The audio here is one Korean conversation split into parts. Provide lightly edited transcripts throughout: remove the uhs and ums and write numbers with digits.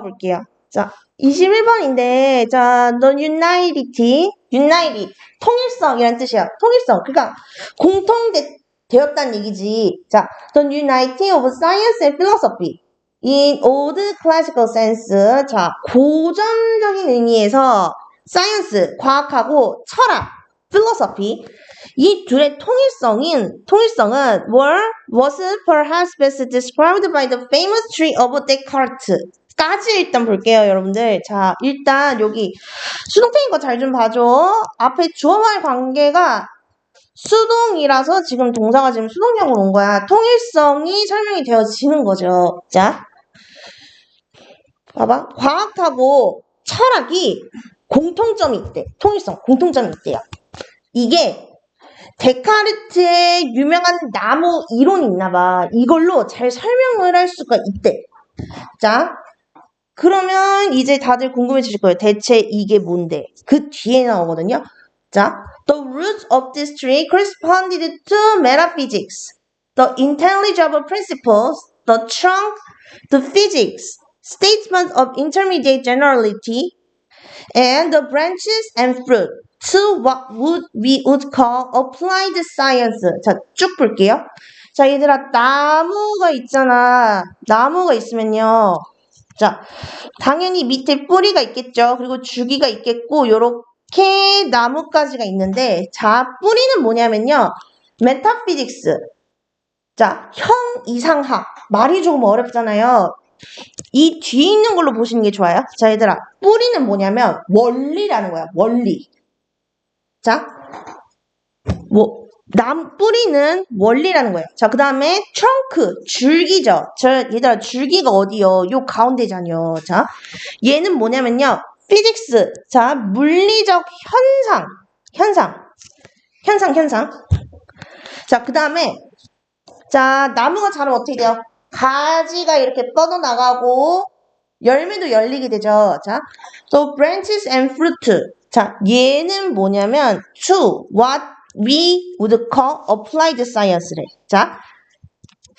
볼게요. 자, 21번인데, 자, the unity, 통일성이란 뜻이야. 통일성. 그러니까, 공통되었다는 얘기지. 자, the unity of science and philosophy. In old classical sense. 자, 고전적인 의미에서, science, 과학하고 철학, philosophy. 이 둘의 통일성은 was perhaps best described by the famous tree of Descartes. 까지 일단 볼게요, 여러분들. 자, 일단 여기 수동태인 거 잘 좀 봐줘. 앞에 주어와의 관계가 수동이라서 지금 동사가 지금 수동형으로 온 거야. 통일성이 설명이 되어지는 거죠. 자, 봐봐. 과학하고 철학이 공통점이 있대. 통일성, 공통점이 있대요. 이게 데카르트의 유명한 나무 이론이 있나 봐. 이걸로 잘 설명을 할 수가 있대. 자, 그러면 이제 다들 궁금해지실 거예요. 대체 이게 뭔데? 그 뒤에 나오거든요. 자, the roots of this tree corresponded to metaphysics, the intelligible principles, the trunk, the physics, statements of intermediate generality, and the branches and fruit to what we would call applied science. 자, 쭉 볼게요. 자, 얘들아, 나무가 있잖아. 나무가 있으면요. 자, 당연히 밑에 뿌리가 있겠죠. 그리고 줄기가 있겠고, 요렇게 나뭇가지가 있는데, 자, 뿌리는 뭐냐면요. 메타피직스. 자, 형이상학. 말이 조금 어렵잖아요. 이 뒤에 있는 걸로 보시는 게 좋아요. 자, 얘들아, 뿌리는 뭐냐면 원리라는 거야. 원리. 자, 뿌리는 원리라는 거예요. 자, 그 다음에 트렁크, 줄기죠. 얘들아, 줄기가 어디요? 요 가운데잖요. 자, 얘는 뭐냐면요. 피직스. 자, 물리적 현상. 자, 그 다음에 자, 나무가 자라면 어떻게 돼요? 가지가 이렇게 뻗어나가고 열매도 열리게 되죠. 자, so branches and fruit. 자, 얘는 뭐냐면 to what we would call applied science래. 자,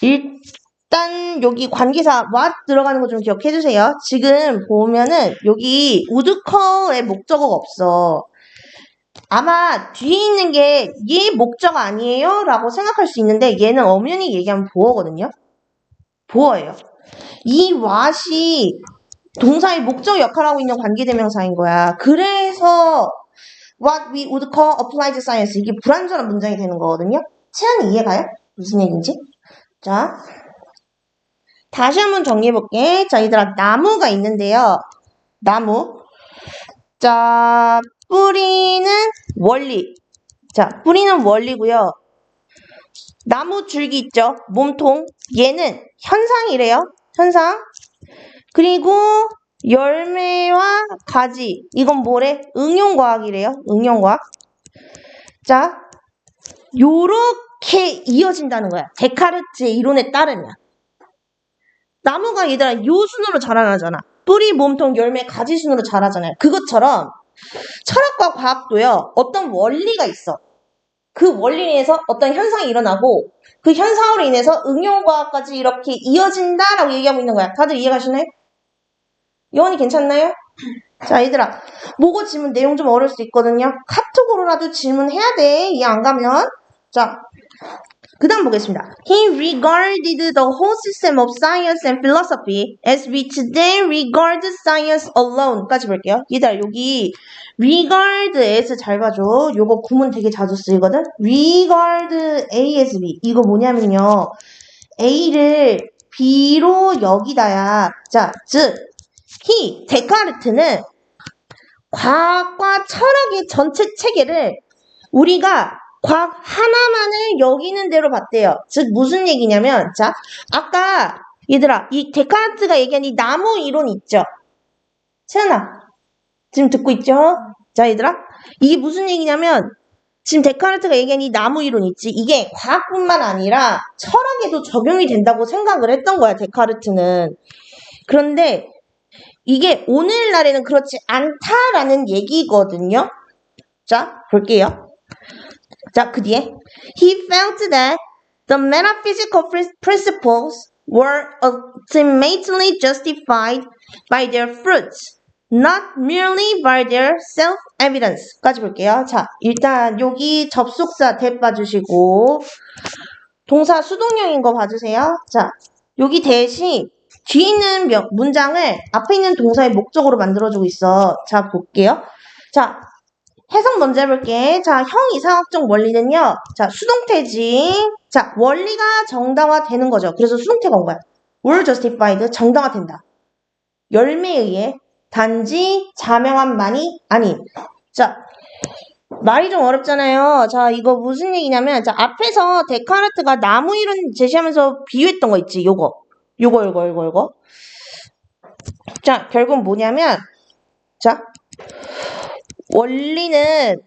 일단 여기 관계사 what 들어가는 거 좀 기억해 주세요. 지금 보면은 여기 would call의 목적어가 없어. 아마 뒤에 있는 게 얘 목적 아니에요? 라고 생각할 수 있는데 얘는 엄연히 얘기하면 보어거든요. 보어예요. 이 what이 동사의 목적 역할을 하고 있는 관계대명사인 거야. 그래서 what we would call applied science 이게 불완전한 문장이 되는 거거든요. 채연이 이해가요? 무슨 얘기인지? 자, 다시 한번 정리해볼게. 자, 얘들아, 나무가 있는데요. 나무. 자, 뿌리는 원리. 자, 뿌리는 원리고요. 나무 줄기 있죠? 몸통. 얘는 현상이래요. 현상. 그리고 열매와 가지. 이건 뭐래? 응용과학이래요. 응용과학. 자, 요렇게 이어진다는 거야. 데카르트의 이론에 따르면. 나무가 얘들아 요 순으로 자라나잖아. 뿌리, 몸통, 열매, 가지 순으로 자라잖아요. 그것처럼 철학과 과학도요. 어떤 원리가 있어. 그 원리에 의해서 어떤 현상이 일어나고 그 현상으로 인해서 응용과학까지 이렇게 이어진다라고 얘기하고 있는 거야. 다들 이해가시나요? 요원이 괜찮나요? 자, 얘들아, 모고 질문 내용 좀 어려울 수 있거든요. 카톡으로라도 질문해야 돼. 이해 안 가면. 자, 그 다음 보겠습니다. He regarded the whole system of science and philosophy as we today regard science alone. 까지 볼게요. 얘들아, 여기 regard as 잘 봐줘. 요거 구문 되게 자주 쓰이거든. regard A as B. 이거 뭐냐면요. A를 B로 여기다야. 자, 즉 데카르트는 과학과 철학의 전체 체계를 우리가 과학 하나만을 여기는 대로 봤대요. 즉 무슨 얘기냐면 자, 아까 얘들아 이 데카르트가 얘기한 이 나무 이론 있죠? 채연아 지금 듣고 있죠? 자, 얘들아 이게 무슨 얘기냐면 지금 데카르트가 얘기한 이 나무 이론 있지? 이게 과학뿐만 아니라 철학에도 적용이 된다고 생각을 했던 거야, 데카르트는. 그런데 이게 오늘날에는 그렇지 않다라는 얘기거든요. 자, 볼게요. 자, 그 뒤에 He felt that the metaphysical principles were ultimately justified by their fruits, not merely by their self-evidence.까지 볼게요. 자, 일단 여기 접속사 that 봐주시고 동사 수동형인 거 봐주세요. 자, 여기 대신 뒤에 있는 문장을 앞에 있는 동사의 목적으로 만들어주고 있어. 자, 볼게요. 자, 해석 먼저 해볼게. 자, 형 이상학적 원리는요. 자, 수동태지. 자, 원리가 정당화되는 거죠. 그래서 수동태가 온 거야. were justified, 정당화된다. 열매에 의해 단지 자명함만이 아닌. 자, 말이 좀 어렵잖아요. 자, 이거 무슨 얘기냐면, 자, 앞에서 데카르트가 나무 이론 제시하면서 비유했던 거 있지, 요거. 요거. 자, 결국 뭐냐면, 자, 원리는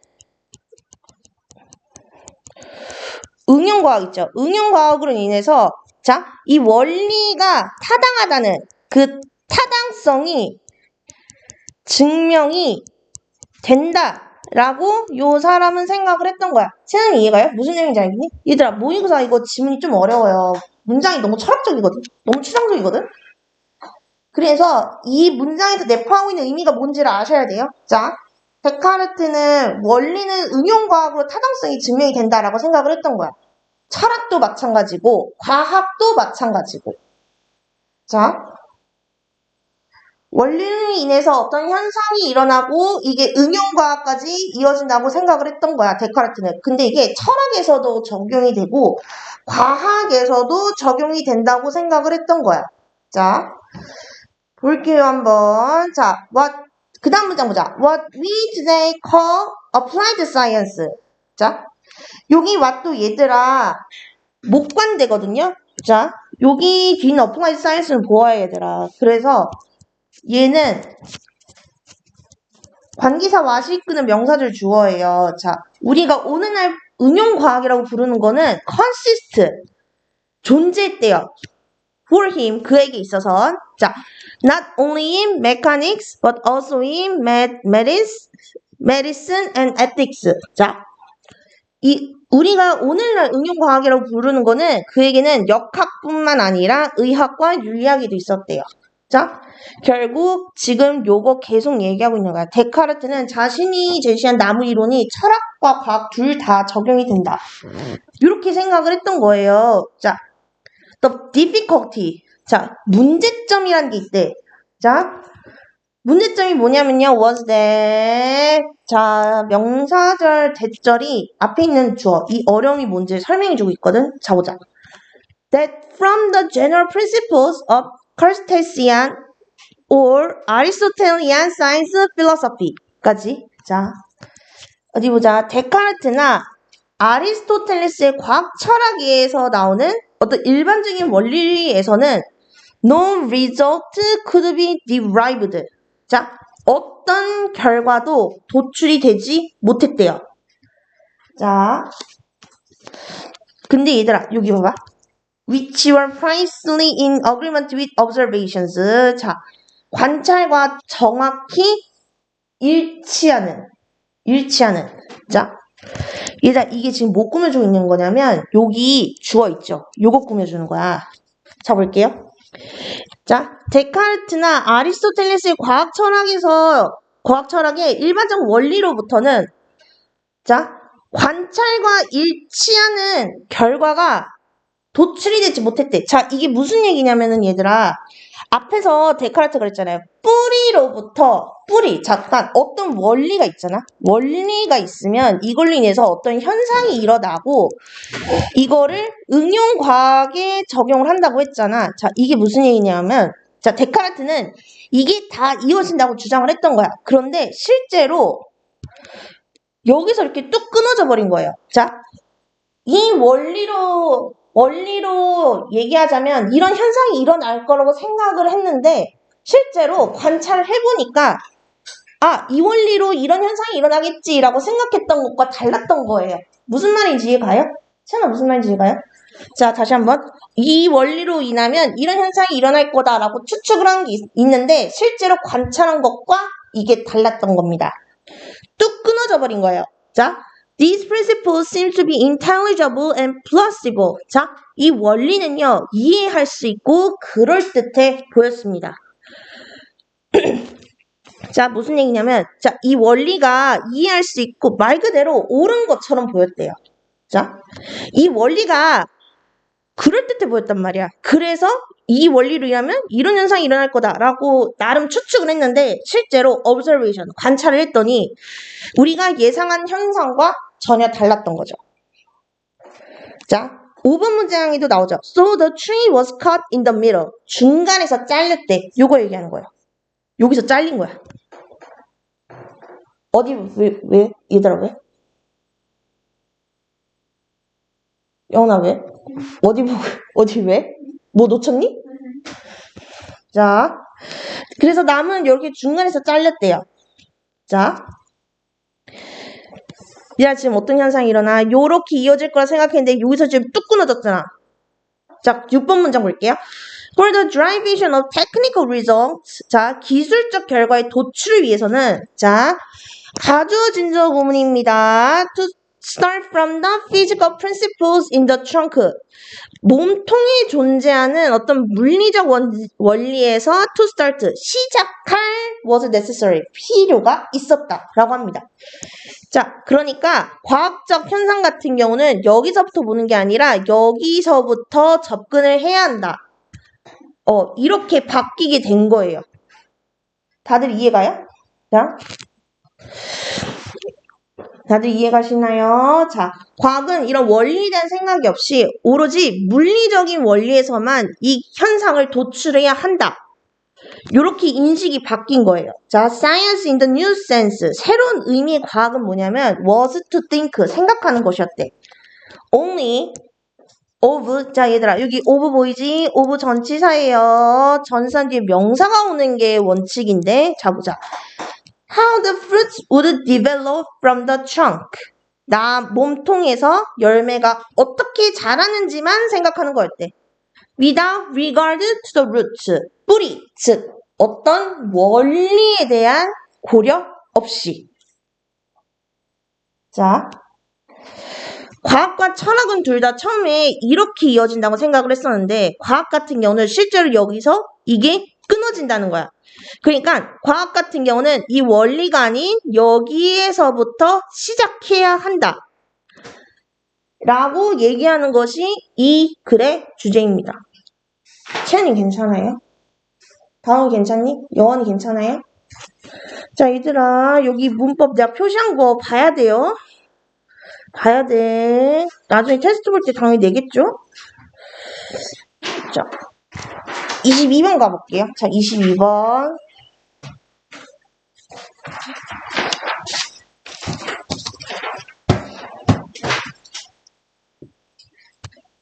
응용과학 있죠. 응용과학으로 인해서, 자, 이 원리가 타당하다는 그 타당성이 증명이 된다라고 요 사람은 생각을 했던 거야. 세상에 이해가요? 무슨 내용인지 알겠니? 얘들아, 모의고사 이거 지문이 좀 어려워요. 문장이 너무 철학적이거든? 너무 추상적이거든? 그래서 이 문장에서 내포하고 있는 의미가 뭔지를 아셔야 돼요. 자, 데카르트는 원리는 응용과학으로 타당성이 증명이 된다라고 생각을 했던 거야. 철학도 마찬가지고 과학도 마찬가지고. 자, 원리로 인해서 어떤 현상이 일어나고 이게 응용과학까지 이어진다고 생각을 했던 거야, 데카르트는. 근데 이게 철학에서도 적용이 되고 과학에서도 적용이 된다고 생각을 했던 거야. 자, 볼게요 한번. 자, 그 다음 문장 보자. What we today call applied science. 자, 여기 what도 얘들아 목관대거든요. 자, 여기 뒤는 applied science는 보아야 얘들아. 그래서 얘는 관계사 what이 이끄는 명사절 주어예요. 자, 우리가 오늘날 응용과학이라고 부르는 거는 consist, 존재했대요. For him, 그에게 있어선. 자, not only in mechanics, but also in medicine and ethics. 자, 우리가 오늘날 응용과학이라고 부르는 거는 그에게는 역학뿐만 아니라 의학과 윤리학에도 있었대요. 자, 결국 지금 요거 계속 얘기하고 있는 거야. 데카르트는 자신이 제시한 나무 이론이 철학과 과학 둘 다 적용이 된다. 이렇게 생각을 했던 거예요. 자, the difficulty. 자, 문제점이라는 게 있대. 자, 문제점이 뭐냐면요. was that. 자, 명사절 대절이 앞에 있는 주어. 이 어려움이 뭔지 설명해주고 있거든. 자, 보자. That from the general principles of Cartesian or Aristotelian science philosophy 까지. 자, 어디 보자. 데카르트나 아리스토텔레스의 과학 철학에서 나오는 어떤 일반적인 원리에서는 no result could be derived. 자, 어떤 결과도 도출이 되지 못했대요. 자, 근데 얘들아, 여기 봐봐. which were precisely in agreement with observations. 자, 관찰과 정확히 일치하는. 자, 얘들아, 이게 지금 뭐 꾸며주고 있는 거냐면 여기 주어 있죠. 요거 꾸며주는 거야. 자, 볼게요. 자, 데카르트나 아리스토텔레스의 과학 철학의 일반적 원리로부터는 자, 관찰과 일치하는 결과가 도출이 되지 못했대. 자, 이게 무슨 얘기냐면은 얘들아, 앞에서 데카르트가 그랬잖아요. 뿌리. 잠깐 어떤 원리가 있잖아. 원리가 있으면 이걸로 인해서 어떤 현상이 일어나고 이거를 응용과학에 적용을 한다고 했잖아. 자, 이게 무슨 얘기냐면, 자, 데카르트는 이게 다 이어진다고 주장을 했던 거야. 그런데 실제로 여기서 이렇게 뚝 끊어져 버린 거예요. 자, 이 원리로 얘기하자면 이런 현상이 일어날 거라고 생각을 했는데 실제로 관찰을 해보니까 이 원리로 이런 현상이 일어나겠지라고 생각했던 것과 달랐던 거예요. 무슨 말인지 이해가요? 채나 무슨 말인지 이해가요? 자, 다시 한번. 이 원리로 인하면 이런 현상이 일어날 거다라고 추측을 한 게 있는데 실제로 관찰한 것과 이게 달랐던 겁니다. 뚝 끊어져 버린 거예요. 자, These principles seem to be intelligible and plausible. 자, 이 원리는요, 이해할 수 있고 그럴듯해 보였습니다. 자, 무슨 얘기냐면, 자, 이 원리가 이해할 수 있고 말 그대로 옳은 것처럼 보였대요. 자, 이 원리가 그럴듯해 보였단 말이야. 그래서 이 원리로 인하면 이런 현상이 일어날 거다라고 나름 추측을 했는데 실제로 observation, 관찰을 했더니 우리가 예상한 현상과 전혀 달랐던 거죠. 자, 5번 문장에도 나오죠. So the tree was cut in the middle. 중간에서 잘렸대. 요거 얘기하는 거예요. 여기서 잘린 거야. 어디, 왜? 얘들아, 왜? 영훈아, 왜? 어디 왜? 뭐 놓쳤니? 자, 그래서 남은 이렇게 중간에서 잘렸대요. 자, 얘가 지금 어떤 현상이 일어나? 요렇게 이어질 거라 생각했는데 여기서 지금 뚝 끊어졌잖아. 자, 6번 문장 볼게요. For the derivation of technical results, 자, 기술적 결과의 도출을 위해서는, 자, 가주어진주어 구문입니다. To start from the physical principles in the trunk. 몸통에 존재하는 어떤 물리적 원리에서 to start, 시작할 was necessary, 필요가 있었다라고 합니다. 자, 그러니까 과학적 현상 같은 경우는 여기서부터 보는 게 아니라 여기서부터 접근을 해야 한다. 이렇게 바뀌게 된 거예요. 다들 이해가요? 자, 다들 이해가시나요? 자, 과학은 이런 원리에 대한 생각이 없이 오로지 물리적인 원리에서만 이 현상을 도출해야 한다. 이렇게 인식이 바뀐 거예요. 자, science in the new sense. 새로운 의미의 과학은 뭐냐면 was to think, 생각하는 것이었대. only of, 자 얘들아 여기 of 보이지? of 전치사예요. 전산 뒤에 명사가 오는 게 원칙인데, 자 보자. How the fruits would develop from the trunk. 나 몸통에서 열매가 어떻게 자라는지만 생각하는 거였대. Without regard to the roots. 뿌리, 즉 어떤 원리에 대한 고려 없이. 자, 과학과 철학은 둘 다 처음에 이렇게 이어진다고 생각을 했었는데 과학 같은 경우는 실제로 여기서 이게 끊어진다는 거야. 그러니까 과학 같은 경우는 이 원리가 아닌 여기에서부터 시작해야 한다 라고 얘기하는 것이 이 글의 주제입니다. 채연이 괜찮아요? 다은이 괜찮니? 여원이 괜찮아요? 자, 얘들아 여기 문법 내가 표시한 거 봐야 돼요. 봐야 돼. 나중에 테스트 볼 때 당연히 내겠죠? 자, 22번 가볼게요. 자, 22번.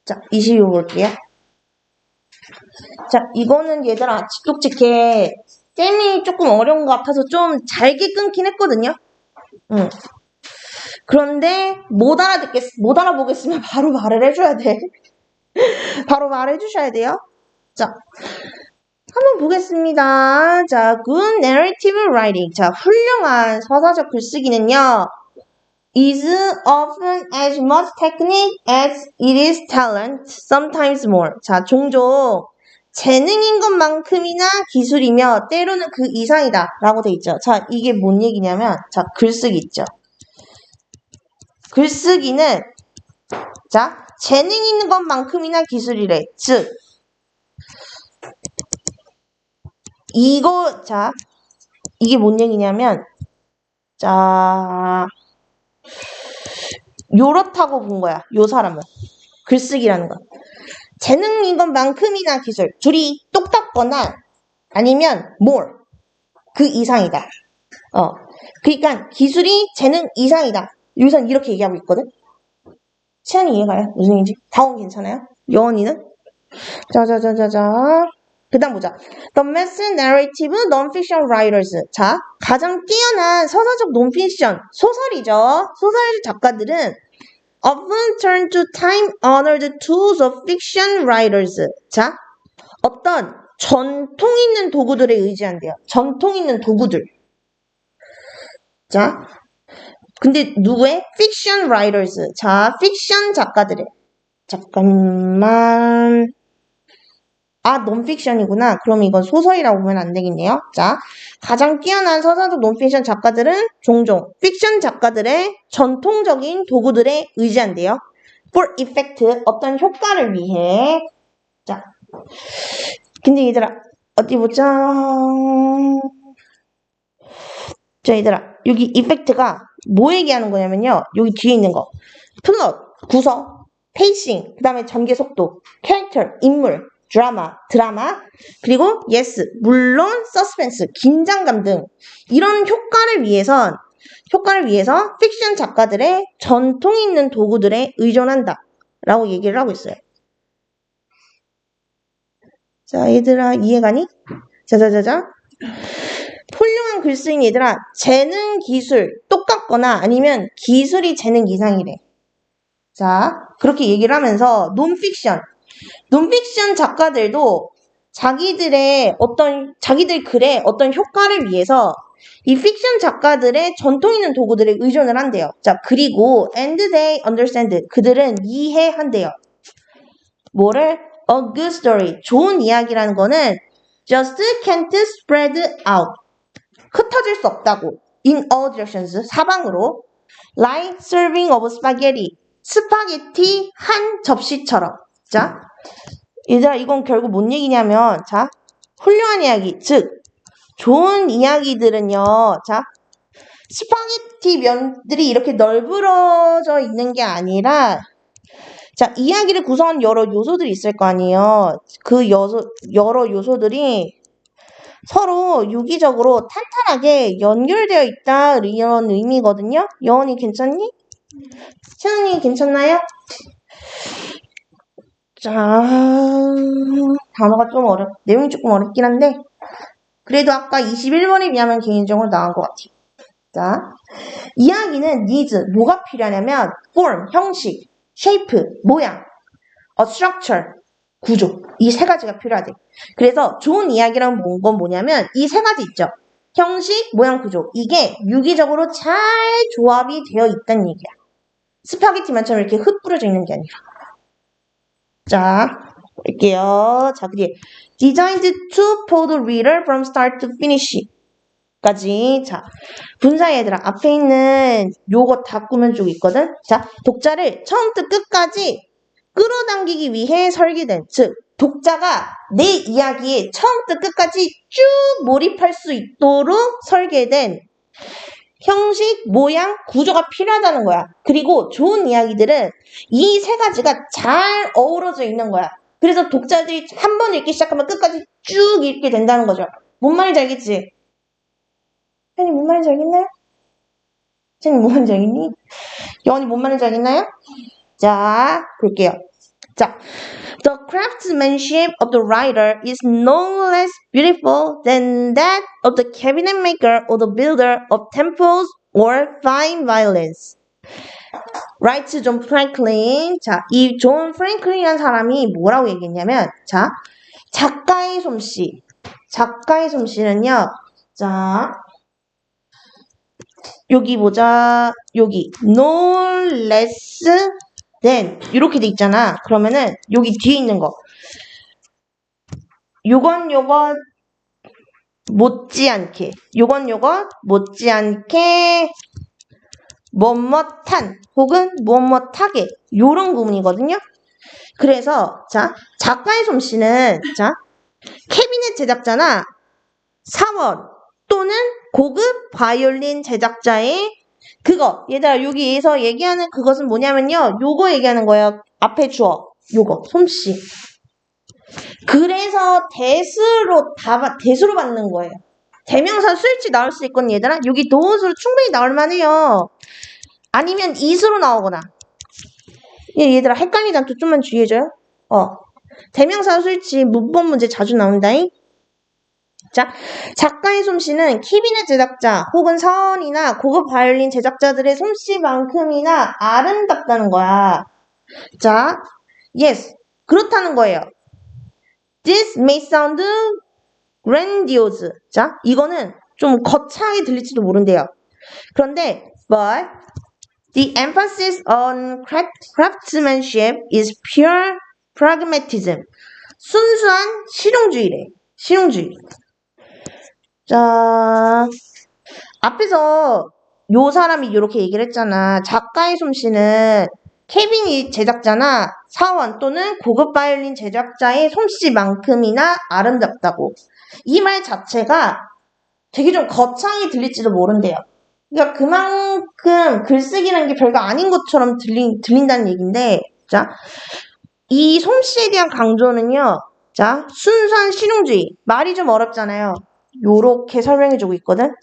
자, 22번 볼게요. 자, 이거는 얘들아, 직독직해. 쌤이 조금 어려운 것 같아서 좀 잘게 끊긴 했거든요. 그런데 못 알아보겠으면 바로 말을 해줘야 돼. 바로 말해주셔야 돼요. 자, 한번 보겠습니다. 자, good narrative writing. 자, 훌륭한 서사적 글쓰기는요, is often as much technique as it is talent, sometimes more. 자, 종종 재능인 것만큼이나 기술이며 때로는 그 이상이다 라고 돼 있죠. 자, 이게 뭔 얘기냐면, 자, 글쓰기 있죠. 글쓰기는, 자, 재능 있는 것만큼이나 기술이래. 즉, 자, 이게 뭔 얘기냐면, 자, 요렇다고 본 거야. 요 사람은. 글쓰기라는 건. 재능인 것만큼이나 기술. 둘이 똑같거나 아니면 more. 그 이상이다. 그러니까 기술이 재능 이상이다. 여기선 이렇게 얘기하고 있거든. 시안이 이해가요? 무슨 얘기인지? 다원 괜찮아요? 여원이는? 자자자자자. 그 다음 보자. The mass narrative non-fiction writers. 자, 가장 뛰어난 서사적 논피션, 소설이죠. 소설 작가들은 often turn to time-honored tools of fiction writers. 자, 어떤 전통 있는 도구들에 의지한대요. 전통 있는 도구들. 자, 근데 누구의? fiction writers. 자, 픽션 작가들의. 잠깐만. 아, 논픽션이구나. 그럼 이건 소설이라고 보면 안 되겠네요. 자, 가장 뛰어난 서사적 논픽션 작가들은 종종 픽션 작가들의 전통적인 도구들에 의지한대요. for effect, 어떤 효과를 위해. 자, 근데 얘들아, 어디 보자. 자, 얘들아, 여기 effect가 뭐 얘기하는 거냐면요. 여기 뒤에 있는 거. 플롯, 구성, 페이싱, 그 다음에 전개 속도, 캐릭터, 인물, 드라마, 그리고 yes, 물론 서스펜스, 긴장감 등 이런 효과를 위해서 픽션 작가들의 전통 있는 도구들에 의존한다 라고 얘기를 하고 있어요. 자, 얘들아 이해가니? 자자자자. 훌륭한 글쓰인 얘들아, 재능 기술 똑같거나 아니면 기술이 재능 이상이래. 자, 그렇게 얘기를 하면서 논픽션 작가들도 자기들 글에 어떤 효과를 위해서 이 픽션 작가들의 전통 있는 도구들에 의존을 한대요. 자, 그리고 and they understand. 그들은 이해한대요. 뭐를? A good story. 좋은 이야기라는 거는 just can't spread out. 흩어질 수 없다고. In all directions. 사방으로. Like serving of spaghetti. 스파게티 한 접시처럼. 자, 얘들아 이건 결국 뭔 얘기냐면 자, 훌륭한 이야기, 즉 좋은 이야기들은요. 자, 스파게티 면들이 이렇게 널브러져 있는 게 아니라 자, 이야기를 구성하는 여러 요소들이 있을 거 아니에요. 그 여러 요소들이 서로 유기적으로 탄탄하게 연결되어 있다 이런 의미거든요. 여원이 괜찮니? 채은이 괜찮나요? 자, 단어가 좀 내용이 조금 어렵긴 한데 그래도 아까 21번에 비하면 개인적으로 나은 것 같아요. 자, 이야기는 needs, 뭐가 필요하냐면 form, 형식, shape, 모양, structure, 구조, 이 세 가지가 필요하대. 그래서 좋은 이야기란 건 뭐냐면 이 세 가지 있죠. 형식, 모양, 구조, 이게 유기적으로 잘 조합이 되어 있다는 얘기야. 스파게티만처럼 이렇게 흩뿌려져 있는 게 아니라. 자, 볼게요. 자, 그뒤에 designed to pull the reader from start to finish 까지. 자, 분사 얘들아 앞에 있는 요거 다 꾸면 쪽 있거든. 자, 독자를 처음부터 끝까지 끌어당기기 위해 설계된, 즉 독자가 내 이야기에 처음부터 끝까지 쭉 몰입할 수 있도록 설계된 형식, 모양, 구조가 필요하다는 거야. 그리고 좋은 이야기들은 이 세 가지가 잘 어우러져 있는 거야. 그래서 독자들이 한 번 읽기 시작하면 끝까지 쭉 읽게 된다는 거죠. 뭔 말인지 알겠지? 혜니 뭔 말인지 알겠나요? 혜니 뭔 말인지 알겠니? 여원이 뭔 말인지 알겠나요? 자, 볼게요. 자, the craftsmanship of the writer is no less beautiful than that of the cabinet maker or the builder of temples or fine violins. Writes John Franklin. 자, 이 존 프랭클린이라는 사람이 뭐라고 얘기했냐면, 자, 작가의 솜씨는요, 자, 여기 보자, 여기 no less than 이렇게 돼 있잖아. 그러면은 여기 뒤에 있는 거 요건 못지않게 뭐뭇한 혹은 뭐뭇하게 요런 구문이거든요. 그래서 자, 작가의 솜씨는 자, 캐비넷 제작자나 사원 또는 고급 바이올린 제작자의 그거, 얘들아 여기에서 얘기하는 그것은 뭐냐면요, 요거 얘기하는 거예요. 앞에 주어 요거 솜씨. 그래서 대수로 받는 거예요. 대명사 수일치 나올 수 있거든. 얘들아 여기 도수로 충분히 나올 만해요. 아니면 이수로 나오거나. 얘들아 헷갈리지 않게 좀만 주의해줘요. 대명사 수일치 문법 문제 자주 나온다잉. 자, 작가의 솜씨는 캐비넷 제작자 혹은 사원이나 고급 바이올린 제작자들의 솜씨만큼이나 아름답다는 거야. 자, yes, 그렇다는 거예요. This may sound grandiose. 자, 이거는 좀 거창하게 들릴지도 모른대요. 그런데 But the emphasis on craftsmanship is pure pragmatism. 순수한 실용주의래. 실용주의. 자, 앞에서 요 사람이 이렇게 얘기를 했잖아. 작가의 솜씨는 케빈이 제작자나 사원 또는 고급 바이올린 제작자의 솜씨만큼이나 아름답다고. 이 말 자체가 되게 좀 거창히 들릴지도 모른대요. 그러니까 그만큼 글쓰기라는 게 별거 아닌 것처럼 들린다는 얘기인데, 자, 이 솜씨에 대한 강조는요, 자, 순수한 실용주의. 말이 좀 어렵잖아요. 요렇게 설명해주고 있거든.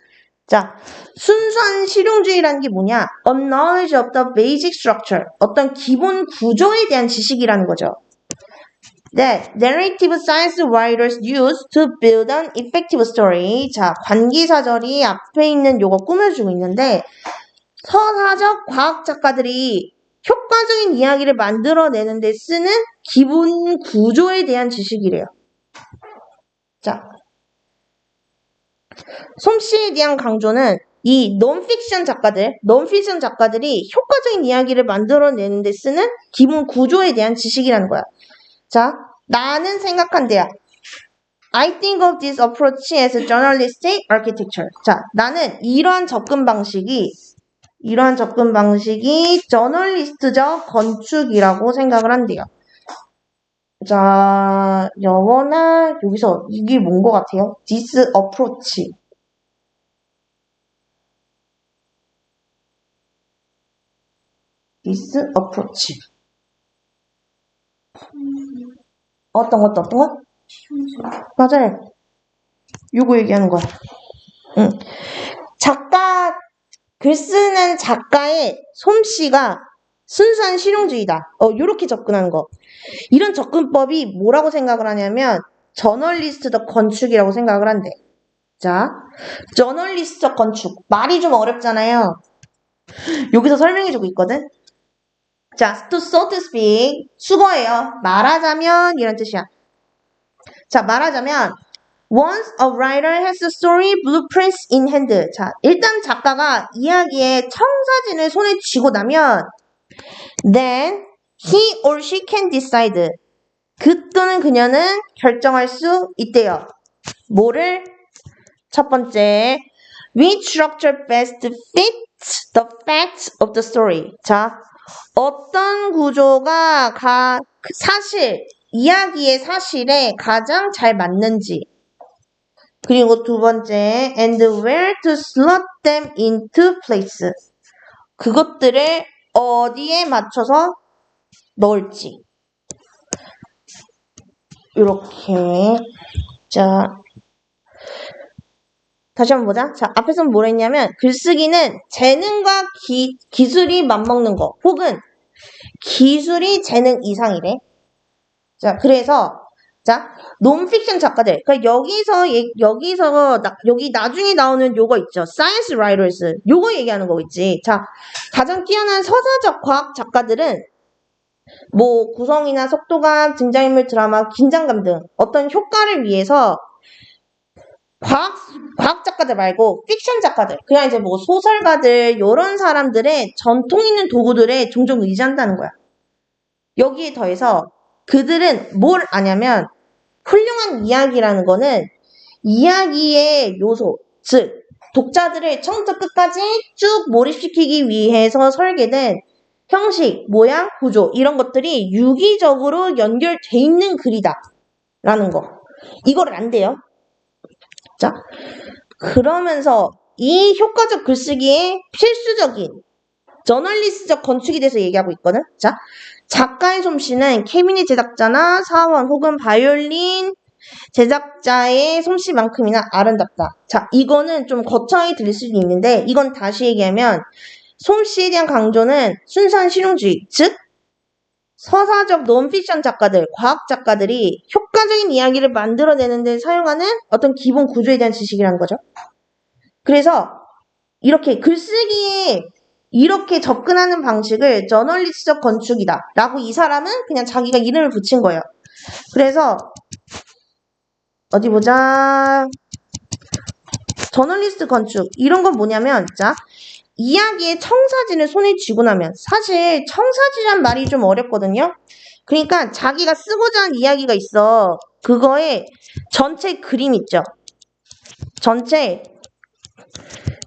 자, 순수한 실용주의라는 게 뭐냐? A knowledge of the basic structure. 어떤 기본 구조에 대한 지식이라는 거죠. That narrative science writers use to build an effective story. 자, 관계사절이 앞에 있는 요거 꾸며주고 있는데, 서사적 과학 작가들이 효과적인 이야기를 만들어내는 데 쓰는 기본 구조에 대한 지식이래요. 자, 솜씨에 대한 강조는 이 논픽션 작가들이 효과적인 이야기를 만들어내는 데 쓰는 기본 구조에 대한 지식이라는 거야. 자, 나는 생각한대야. I think of this approach as a journalistic architecture. 자, 나는 이러한 접근 방식이 저널리스트적 건축이라고 생각을 한대요. 자, 영어나 여기서 이게 뭔 것 같아요? This approach. This approach. 어떤 거? 맞아요. 요거 얘기하는 거야. 응. 글 쓰는 작가의 솜씨가 순수한 실용주의다. 요렇게 접근하는 거. 이런 접근법이 뭐라고 생각을 하냐면 저널리스트적 건축이라고 생각을 한대. 자, 저널리스트적 건축. 말이 좀 어렵잖아요. 여기서 설명해주고 있거든. 자, so to speak. 수거예요. 말하자면 이런 뜻이야. 자, 말하자면 Once a writer has the story blueprints in hand. 자, 일단 작가가 이야기의 청사진을 손에 쥐고 나면 then he or she can decide. 그 또는 그녀는 결정할 수 있대요. 뭐를? 첫 번째, which structure best fits the facts of the story. 자, 어떤 구조가 이야기의 사실에 가장 잘 맞는지. 그리고 두 번째, and where to slot them into place. 그것들을 어디에 맞춰서 넣을지. 이렇게. 자, 다시 한번 보자. 자, 앞에서는 뭐라 했냐면, 글쓰기는 재능과 기술이 맞먹는 거, 혹은 기술이 재능 이상이래. 자, 그래서, 자, 논픽션 작가들. 그러니까 여기 나중에 나오는 요거 있죠. Science writers. 요거 얘기하는 거겠지. 자, 가장 뛰어난 서사적 과학 작가들은 뭐 구성이나 속도감, 등장인물 드라마, 긴장감 등 어떤 효과를 위해서 과학 작가들 말고 픽션 작가들, 그냥 이제 뭐 소설가들 요런 사람들의 전통 있는 도구들에 종종 의지한다는 거야. 여기에 더해서 그들은 뭘 아냐면 훌륭한 이야기라는 거는 이야기의 요소, 즉 독자들을 처음부터 끝까지 쭉 몰입시키기 위해서 설계된 형식, 모양, 구조 이런 것들이 유기적으로 연결돼 있는 글이다 라는 거. 이거를 안 돼요. 자, 그러면서 이 효과적 글쓰기의 필수적인 저널리스트적 건축에 대해서 얘기하고 있거든. 자, 작가의 솜씨는 케빈이 제작자나 사원 혹은 바이올린 제작자의 솜씨만큼이나 아름답다. 자, 이거는 좀 거창하게 들릴 수도 있는데 이건 다시 얘기하면 솜씨에 대한 강조는 순수한 실용주의, 즉 서사적 논픽션 작가들, 과학 작가들이 효과적인 이야기를 만들어내는 데 사용하는 어떤 기본 구조에 대한 지식이라는 거죠. 그래서 이렇게 글쓰기에 이렇게 접근하는 방식을 저널리스트적 건축이다 라고 이 사람은 그냥 자기가 이름을 붙인 거예요. 그래서 어디 보자. 저널리스트 건축 이런 건 뭐냐면 자, 이야기에 청사진을 손에 쥐고 나면 사실 청사진이란 말이 좀 어렵거든요. 그러니까 자기가 쓰고자 하는 이야기가 있어. 그거에 전체 그림 있죠. 전체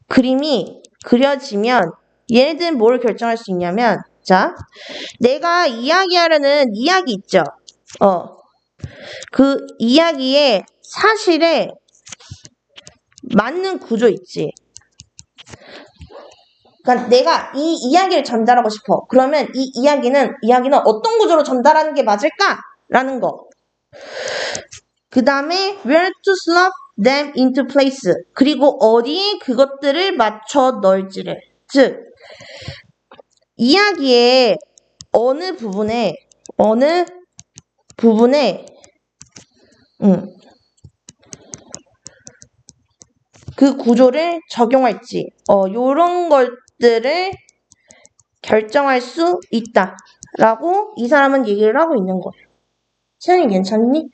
그림이 그려지면 얘네들은 뭘 결정할 수 있냐면 자, 내가 이야기하려는 이야기 있죠. 그 이야기의 사실에 맞는 구조 있지. 그러니까 내가 이 이야기를 전달하고 싶어. 그러면 이 이야기는 어떤 구조로 전달하는 게 맞을까라는 거. 그 다음에 where to slot them into place. 그리고 어디에 그것들을 맞춰 넣을지를. 즉 이야기의 어느 부분에 그 구조를 적용할지 요런 것들을 결정할 수 있다라고 이 사람은 얘기를 하고 있는 거예요. 채연이 괜찮니?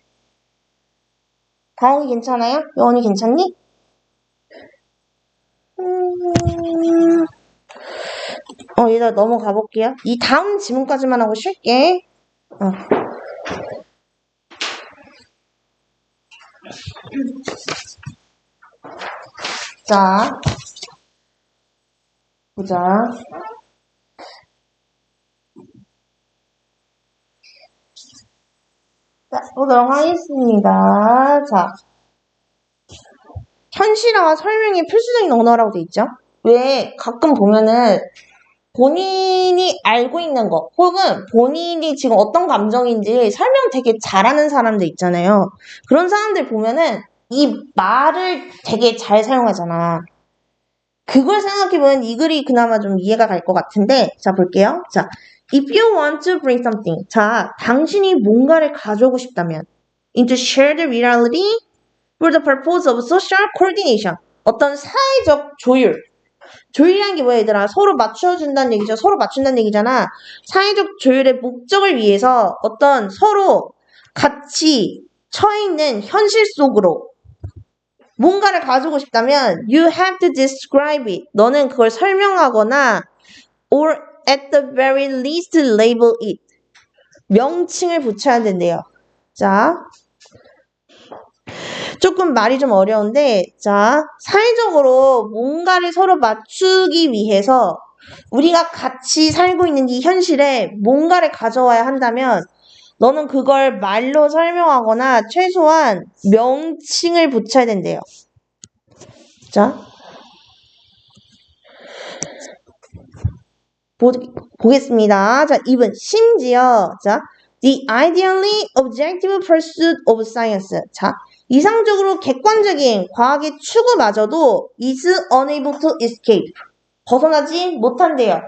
다영이 괜찮아요? 여원이 괜찮니? 얘들아 넘어가 볼게요. 이 다음 지문까지만 하고 쉴게. 자, 보자. 자, 보도록 하겠습니다. 자, 현실화와 설명이 필수적인 언어라고 돼 있죠? 왜 가끔 보면은 본인이 알고 있는 거 혹은 본인이 지금 어떤 감정인지 설명 되게 잘하는 사람들 있잖아요. 그런 사람들 보면은 이 말을 되게 잘 사용하잖아. 그걸 생각해보면 이 글이 그나마 좀 이해가 갈 것 같은데 자 볼게요. 자, if you want to bring something 자, 당신이 뭔가를 가져오고 싶다면 into shared reality for the purpose of social coordination 어떤 사회적 조율이라는 게 뭐야 얘들아? 서로 맞춰준다는 얘기죠. 서로 맞춘다는 얘기잖아. 사회적 조율의 목적을 위해서 어떤 서로 같이 처해있는 현실 속으로 뭔가를 가지고 싶다면 you have to describe it. 너는 그걸 설명하거나 or at the very least label it. 명칭을 붙여야 된대요. 자, 조금 말이 좀 어려운데 자, 사회적으로 뭔가를 서로 맞추기 위해서 우리가 같이 살고 있는 이 현실에 뭔가를 가져와야 한다면 너는 그걸 말로 설명하거나 최소한 명칭을 붙여야 된대요. 자, 보겠습니다. 자, 2번 심지어 자, the ideally objective pursuit of science. 자, 이상적으로 객관적인 과학의 추구마저도 is unable to escape. 벗어나지 못한대요.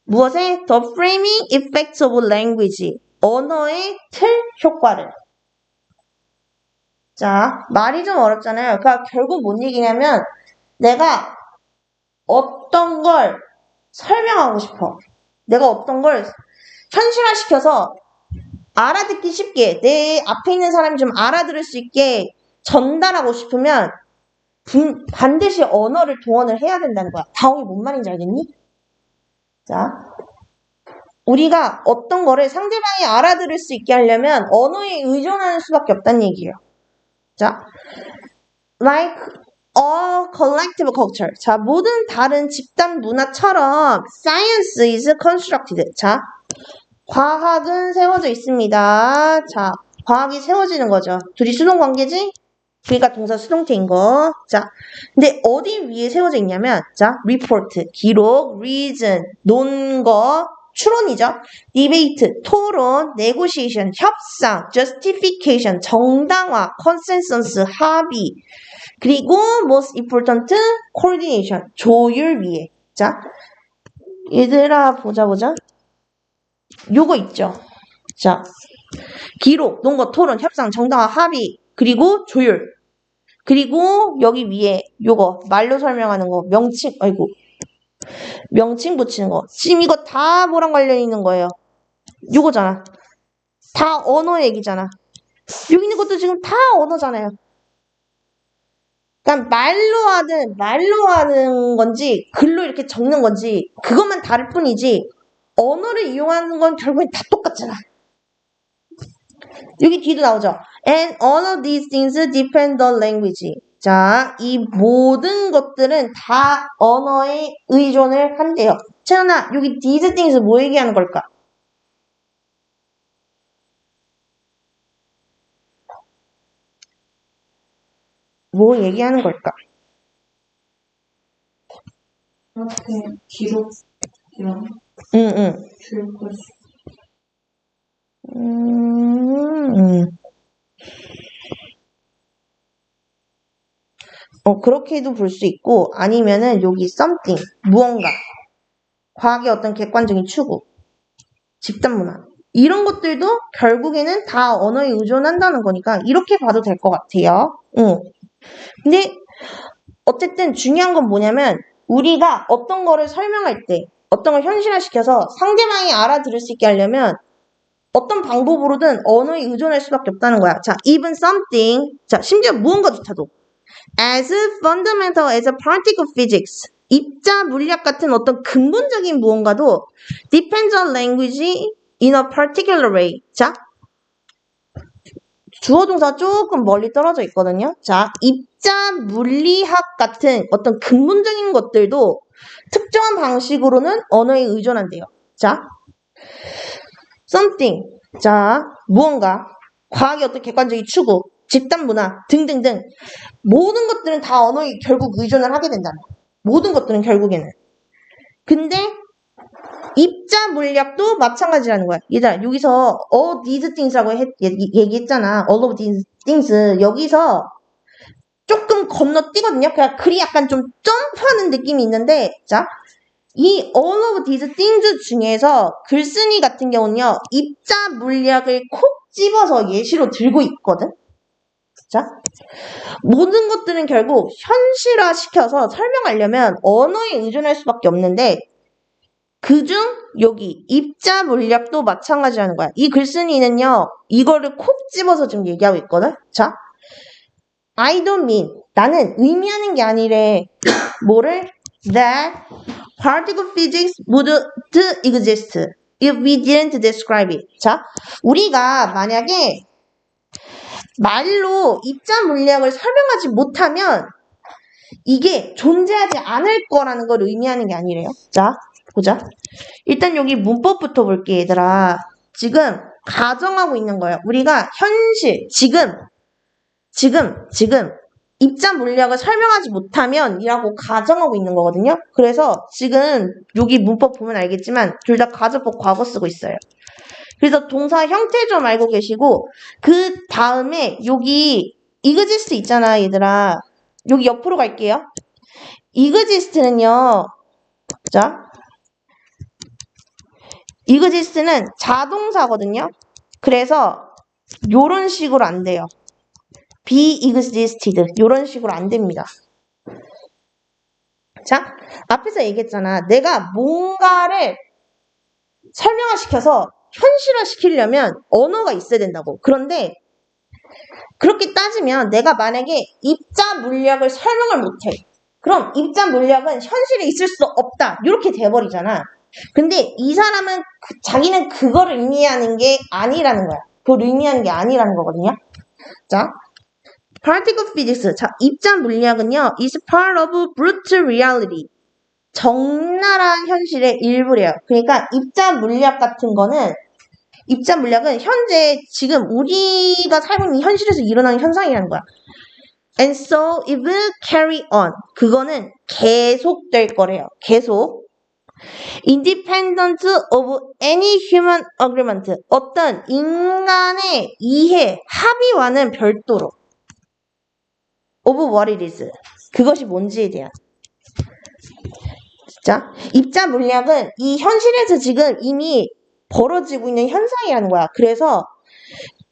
무엇에? The framing effects of language. 언어의 틀 효과를. 자, 말이 좀 어렵잖아요. 그러니까 결국 뭔 얘기냐면 내가 어떤 걸 설명하고 싶어. 내가 어떤 걸 현실화시켜서 알아듣기 쉽게 내 앞에 있는 사람이 좀 알아들을 수 있게 전달하고 싶으면 반드시 언어를 동원을 해야 된다는 거야. 다홍이 뭔 말인지 알겠니? 자, 우리가 어떤 거를 상대방이 알아들을 수 있게 하려면 언어에 의존하는 수밖에 없다는 얘기예요. 자, like all collective culture. 자, 모든 다른 집단 문화처럼 science is constructed. 자, 과학은 세워져 있습니다. 자, 과학이 세워지는 거죠. 둘이 수동 관계지? 그러니까 동사 수동태인 거. 자, 근데 어디 위에 세워져 있냐면, 자, report, 기록, reason, 논거, 추론이죠. debate, 토론, negotiation, 협상, justification, 정당화, consensus, 합의. 그리고 most important, coordination, 조율 위에. 자, 얘들아, 보자. 요거 있죠. 자, 기록, 논거, 토론, 협상, 정당화, 합의, 그리고 조율. 그리고 여기 위에 요거 말로 설명하는 거 명칭 붙이는 거. 지금 이거 다 뭐랑 관련 있는 거예요? 요거잖아. 다 언어 얘기잖아. 여기 있는 것도 지금 다 언어잖아요. 그러니까 말로 하는 건지 글로 이렇게 적는 건지 그것만 다를 뿐이지 언어를 이용하는 건 결국엔 다 똑같잖아. 여기 뒤도 나오죠. And all of these things depend on language. 자, 이 모든 것들은 다 언어에 의존을 한대요. 채연아, 여기 these things 뭐 얘기하는 걸까? 뭐 얘기하는 걸까? 기록 이런 응. 교육을 그렇게도 볼 수 있고 아니면은 여기 something 무언가 과학의 어떤 객관적인 추구 집단 문화 이런 것들도 결국에는 다 언어에 의존한다는 거니까 이렇게 봐도 될 것 같아요. 근데 어쨌든 중요한 건 뭐냐면 우리가 어떤 거를 설명할 때 어떤 걸 현실화시켜서 상대방이 알아들을 수 있게 하려면 어떤 방법으로든 언어에 의존할 수밖에 없다는 거야. 자, even something. 자, 심지어 무언가조차도 as fundamental as a particle physics. 입자 물리학 같은 어떤 근본적인 무언가도 depends on language in a particular way. 자, 주어 동사 조금 멀리 떨어져 있거든요. 자, 입자 물리학 같은 어떤 근본적인 것들도 특정한 방식으로는 언어에 의존한대요. 자, something. 자, 무언가. 과학의 어떤 객관적인 추구, 집단 문화 등등등 모든 것들은 다 언어에 결국 의존을 하게 된다는 거예요. 모든 것들은 결국에는. 근데 입자 물리학도 마찬가지라는 거야. 얘들아, 여기서 all these things라고 얘기했잖아. all of these things. 여기서 조금 건너뛰거든요. 그냥 글이 약간 좀 점프하는 느낌이 있는데, 자, 이 all of these things 중에서 글쓴이 같은 경우는요, 입자 물리학을 콕 집어서 예시로 들고 있거든. 자, 모든 것들은 결국 현실화시켜서 설명하려면 언어에 의존할 수밖에 없는데 그중 여기 입자 물리학도 마찬가지라는 거야. 이 글쓴이는요. 이거를 콕 집어서 지금 얘기하고 있거든. 자, I don't mean 나는 의미하는 게 아니래. 뭐를? That particle physics would exist if we didn't describe it. 자, 우리가 만약에 말로 입자 물리학을 설명하지 못하면 이게 존재하지 않을 거라는 걸 의미하는 게 아니래요. 자, 보자. 일단 여기 문법부터 볼게, 얘들아. 지금 가정하고 있는 거예요. 우리가 현실, 지금 입자 물리학을 설명하지 못하면 이라고 가정하고 있는 거거든요. 그래서 지금 여기 문법 보면 알겠지만 둘 다 가정법 과거 쓰고 있어요. 그래서 동사 형태 좀 알고 계시고 그 다음에 여기 exist 있잖아, 얘들아. 여기 옆으로 갈게요. exist는요. 자, exist는 자동사거든요. 그래서 요런 식으로 안 돼요. be existed 요런 식으로 안 됩니다. 자, 앞에서 얘기했잖아. 내가 뭔가를 설명화시켜서 현실화시키려면 언어가 있어야 된다고. 그런데 그렇게 따지면 내가 만약에 입자 물리학을 설명을 못해. 그럼 입자 물리학은 현실에 있을 수 없다. 이렇게 돼버리잖아. 근데 이 사람은 자기는 그거를 의미하는 게 아니라는 거야. 그걸 의미하는 게 아니라는 거거든요. 자, particle physics. 자, 입자 물리학은요. is part of brute reality. 적나라한 현실의 일부래요. 그러니까 입자 물리학 같은 거는 입자 물리학은 현재 지금 우리가 살고 있는 현실에서 일어나는 현상이라는 거야. And so it will carry on. 그거는 계속될 거래요. 계속. Independent of any human agreement. 어떤 인간의 이해, 합의와는 별도로. Of what it is. 그것이 뭔지에 대한. 자, 입자 물리학은 이 현실에서 지금 이미 벌어지고 있는 현상이라는 거야. 그래서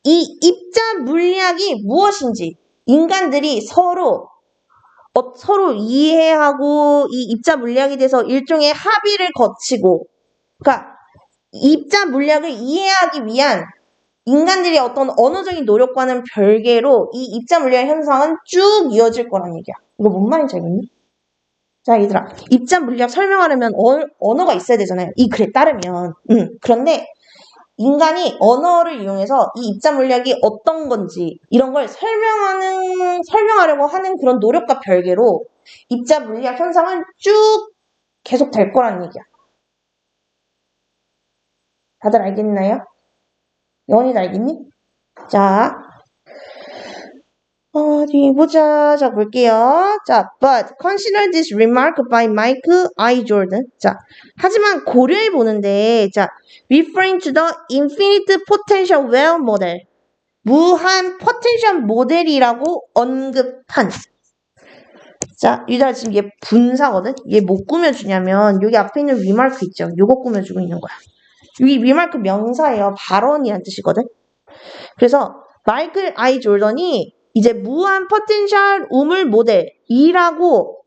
이 입자 물리학이 무엇인지 인간들이 서로 이해하고 이 입자 물리학에 대해서 일종의 합의를 거치고 그러니까 입자 물리학을 이해하기 위한 인간들의 어떤 언어적인 노력과는 별개로 이 입자 물리학 현상은 쭉 이어질 거란 얘기야. 이거 뭔 말인지 알겠니? 자, 얘들아. 입자 물리학 설명하려면 언어가 있어야 되잖아요. 이 글에 따르면. 그런데 인간이 언어를 이용해서 이 입자 물리학이 어떤 건지 이런 걸 설명하려고 하는 그런 노력과 별개로 입자 물리학 현상은 쭉 계속 될 거라는 얘기야. 다들 알겠나요? 영원이도 알겠니? 자, 어디 보자. 자, 볼게요. 자, but consider this remark by Michael I. Jordan. 자, 하지만 고려해 보는데, 자, referring to the infinite potential well model. 무한 포텐셜 모델이라고 언급한. 자, 유달아 지금 얘 분사거든? 얘 뭐 꾸며주냐면, 여기 앞에 있는 remark 있죠? 요거 꾸며주고 있는 거야. 여기 remark 명사예요. 발언이란 뜻이거든? 그래서, 마이클 아이 조던이 이제 무한 포텐셜 우물 모델이라고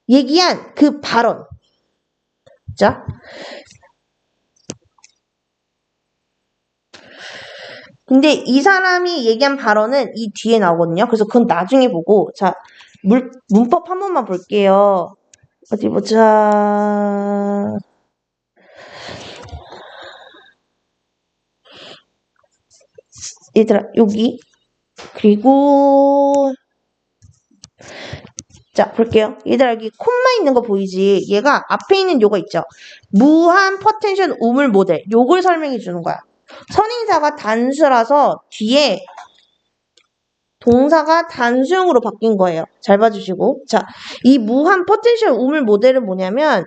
얘기한 그 발언. 자. 근데 이 사람이 얘기한 발언은 이 뒤에 나오거든요. 그래서 그건 나중에 보고. 자, 문법 한 번만 볼게요. 어디 보자. 얘들아, 여기. 그리고 자, 볼게요. 얘들아, 여기 콤마 있는 거 보이지? 얘가 앞에 있는 요거 있죠? 무한 포텐셜 우물 모델. 요걸 설명해 주는 거야. 선행사가 단수라서 뒤에 동사가 단수형으로 바뀐 거예요. 잘 봐주시고. 자, 이 무한 포텐셜 우물 모델은 뭐냐면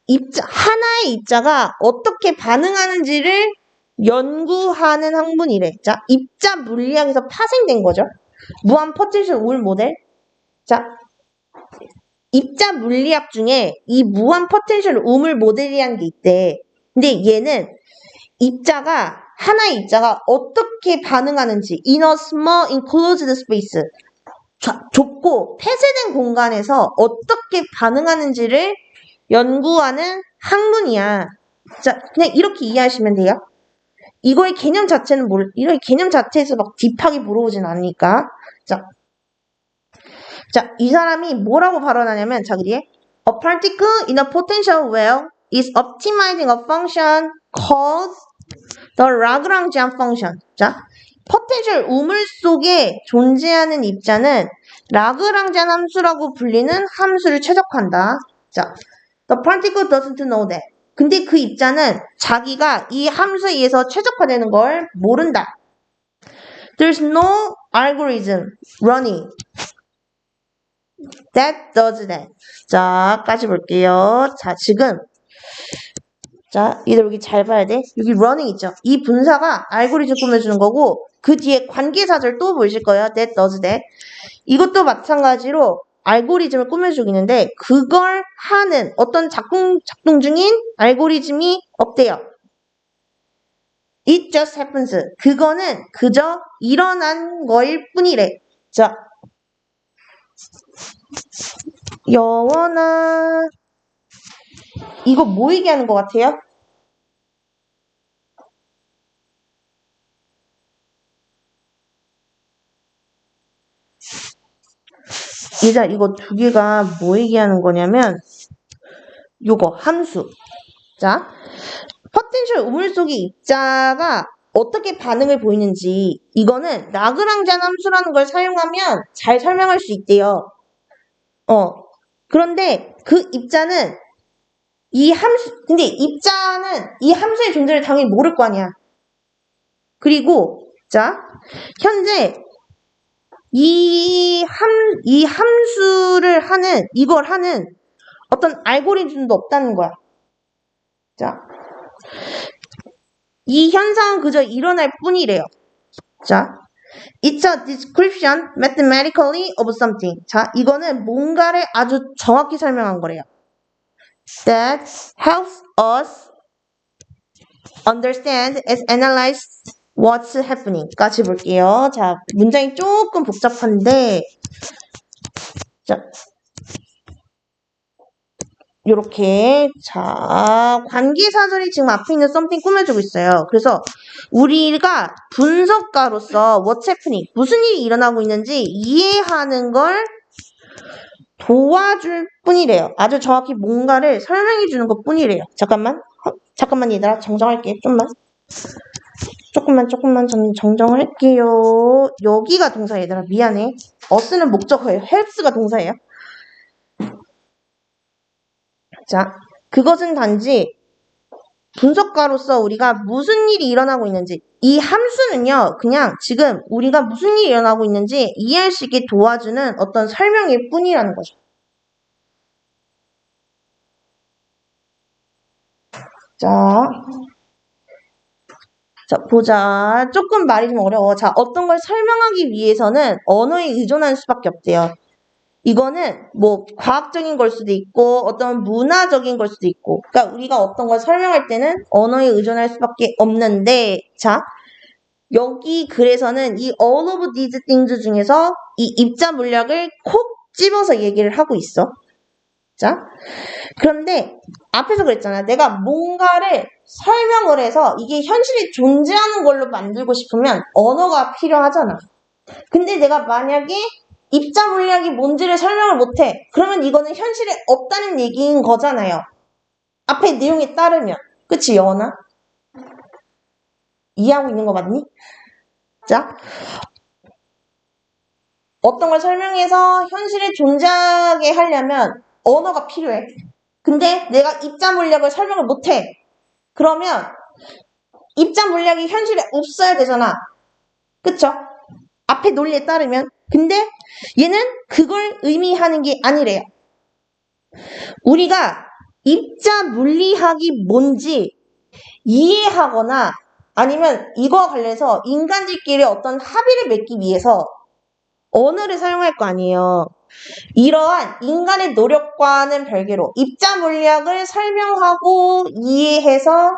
하나의 입자가 어떻게 반응하는지를 연구하는 학문이래. 자, 입자 물리학에서 파생된 거죠. 무한 포텐셜 우물 모델. 자, 입자 물리학 중에 이 무한 포텐셜 우물 모델이라는 게 있대. 근데 얘는 하나의 입자가 어떻게 반응하는지 in a small enclosed space 좁고 폐쇄된 공간에서 어떻게 반응하는지를 연구하는 학문이야. 자, 그냥 이렇게 이해하시면 돼요. 이거의 개념 자체는 이런 개념 자체에서 막 딥하게 물어보진 않으니까. 자, 이 사람이 뭐라고 발언하냐면, 자, 그리에 a particle in a potential well is optimizing a function called the Lagrangian function. 자, 포텐셜 우물 속에 존재하는 입자는 라그랑지안 함수라고 불리는 함수를 최적화한다. 자, the particle doesn't know that. 근데 그 입자는 자기가 이 함수에 의해서 최적화되는 걸 모른다. There's no algorithm running that does that. 자, 까지 볼게요. 자, 지금 자, 얘들 여기 잘 봐야 돼. 여기 running 있죠? 이 분사가 알고리즘 꾸며주는 거고 그 뒤에 관계사절 또 보이실 거예요. that does that. 이것도 마찬가지로 알고리즘을 꾸며주고 있는데 그걸 하는 어떤 작동 중인 알고리즘이 없대요. It just happens. 그거는 그저 일어난 거일 뿐이래. 자, 여원아, 이거 뭐 얘기하는 것 같아요? 얘들아, 이거 두 개가 뭐 얘기하는 거냐면 요거 함수. 자, 포텐셜 우물 속의 입자가 어떻게 반응을 보이는지 이거는 라그랑지안 함수라는 걸 사용하면 잘 설명할 수 있대요. 그런데 그 입자는 근데 입자는 이 함수의 존재를 당연히 모를 거 아니야. 그리고 자, 현재 이 함수를 이걸 하는 어떤 알고리즘도 없다는 거야. 자, 이 현상은 그저 일어날 뿐이래요. 자, it's a description mathematically of something. 자, 이거는 뭔가를 아주 정확히 설명한 거래요. That helps us understand and analyze what's happening. 까지 볼게요. 자, 문장이 조금 복잡한데, 자, 요렇게. 자, 관계사절이 지금 앞에 있는 something 꾸며주고 있어요. 그래서 우리가 분석가로서 what's happening, 무슨 일이 일어나고 있는지 이해하는 걸 도와줄 뿐이래요. 아주 정확히 뭔가를 설명해 주는 것 뿐이래요. 잠깐만. 잠깐만 얘들아. 정정할게. 조금만 정정을 할게요. 여기가 동사 얘들아. 미안해. us는 목적어예요. helps가 동사예요. 자, 그것은 단지 분석가로서 우리가 무슨 일이 일어나고 있는지, 이 함수는요, 그냥 지금 우리가 무슨 일이 일어나고 있는지 이해할 수 있게 도와주는 어떤 설명일 뿐이라는 거죠. 자, 보자. 조금 말이 좀 어려워. 자, 어떤 걸 설명하기 위해서는 언어에 의존할 수밖에 없대요. 이거는 뭐 과학적인 걸 수도 있고 어떤 문화적인 걸 수도 있고, 그러니까 우리가 어떤 걸 설명할 때는 언어에 의존할 수밖에 없는데, 자, 여기 글에서는 이 all of these things 중에서 이 입자 물약을 콕 집어서 얘기를 하고 있어. 자, 그런데 앞에서 그랬잖아. 내가 뭔가를 설명을 해서 이게 현실에 존재하는 걸로 만들고 싶으면 언어가 필요하잖아. 근데 내가 만약에 입자 물약이 뭔지를 설명을 못해. 그러면 이거는 현실에 없다는 얘기인 거잖아요. 앞에 내용에 따르면. 그치, 영원아? 이해하고 있는 거 맞니? 자, 어떤 걸 설명해서 현실에 존재하게 하려면 언어가 필요해. 근데 내가 입자 물약을 설명을 못해. 그러면 입자 물약이 현실에 없어야 되잖아. 그쵸? 앞에 논리에 따르면. 근데 얘는 그걸 의미하는 게 아니래요. 우리가 입자 물리학이 뭔지 이해하거나 아니면 이거와 관련해서 인간들끼리 어떤 합의를 맺기 위해서 언어를 사용할 거 아니에요. 이러한 인간의 노력과는 별개로 입자 물리학을 설명하고 이해해서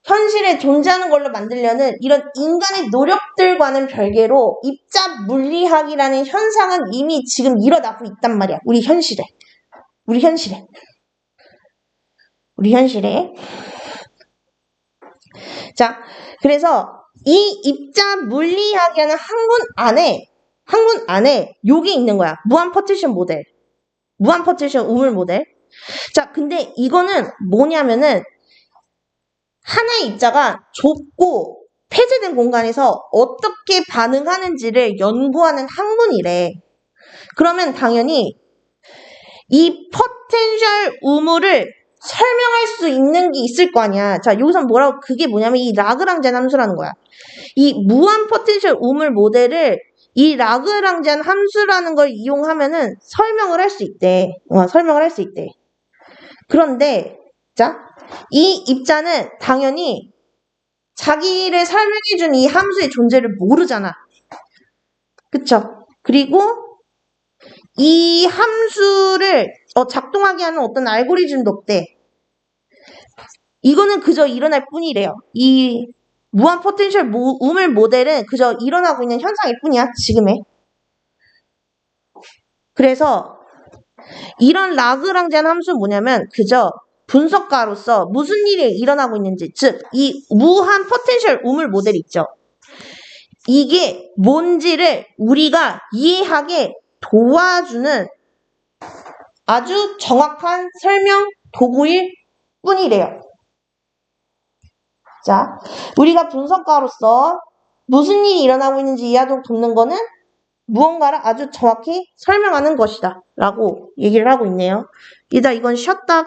현실에 존재하는 걸로 만들려는 이런 인간의 노력들과는 별개로 입자 물리학이라는 현상은 이미 지금 일어나고 있단 말이야. 우리 현실에. 자, 그래서 이 입자 물리학이라는 학문 안에 요게 있는 거야. 무한 퍼티션 우물 모델. 자, 근데 이거는 뭐냐면은 하나의 입자가 좁고 폐쇄된 공간에서 어떻게 반응하는지를 연구하는 학문이래. 그러면 당연히 이 포텐셜 우물을 설명할 수 있는 게 있을 거 아니야. 자, 여기서 뭐라고, 그게 뭐냐면 이 라그랑지안 함수라는 거야. 이 무한 포텐셜 우물 모델을 이 라그랑지안 함수라는 걸 이용하면은 설명을 할 수 있대. 그런데, 자, 이 입자는 당연히 자기를 설명해준 이 함수의 존재를 모르잖아. 그쵸? 그리고 이 함수를 작동하게 하는 어떤 알고리즘도 없대. 이거는 그저 일어날 뿐이래요. 이 무한 포텐셜 우물 모델은 그저 일어나고 있는 현상일 뿐이야, 지금의. 그래서 이런 라그랑지안 함수는 뭐냐면 그저 분석가로서 무슨 일이 일어나고 있는지, 즉 이 무한 포텐셜 우물 모델 있죠. 이게 뭔지를 우리가 이해하게 도와주는 아주 정확한 설명 도구일 뿐이래요. 자, 우리가 분석가로서 무슨 일이 일어나고 있는지 이해하도록 돕는 거는 무언가를 아주 정확히 설명하는 것이다 라고 얘기를 하고 있네요. 이건 쉬었다가